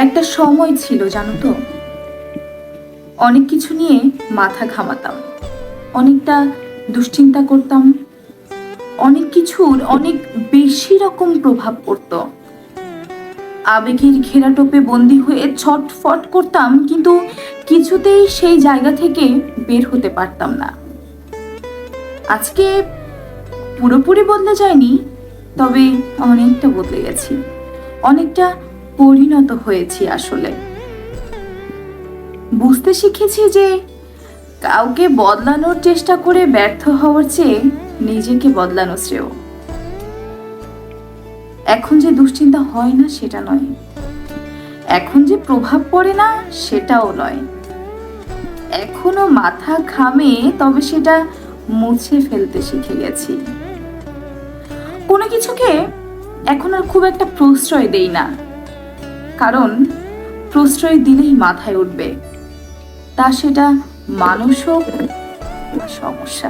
একটা সময় ছিল জানো তো, অনেক কিছু নিয়ে মাথা ঘামাতাম, অনেকটা দুশ্চিন্তা করতাম, অনেক কিছুর অনেক বেশি রকম প্রভাব পড়তো। আবেগের ঘেরাটোপে বন্দি হয়ে ছটফট করতাম, কিন্তু কিছুতেই সেই জায়গা থেকে বের হতে পারতাম না। আজকে পুরোপুরি বদলে যায়নি, তবে অনেকটা বদলে গেছি, অনেকটা পরিণত হয়েছি। আসলে বুঝতে শিখেছি যে কাউকে বদলানোর চেষ্টা করে ব্যর্থ হওয়ার চেয়ে নিজেকে বদলানো শ্রেয়। এখন যে দুশ্চিন্তা হয় না সেটা নয়, এখন যে প্রভাব পড়ে না সেটাও নয়, এখনো মাথা ঘামে, তবে সেটা মুছে ফেলতে শিখে গেছি। কোনো কিছুকে এখন আর খুব একটা প্রশ্রয় দেই না, কারণ প্রশ্রয় দিলেই মাথায় উঠবে, তা সেটা মানুষ হোক বা সমস্যা।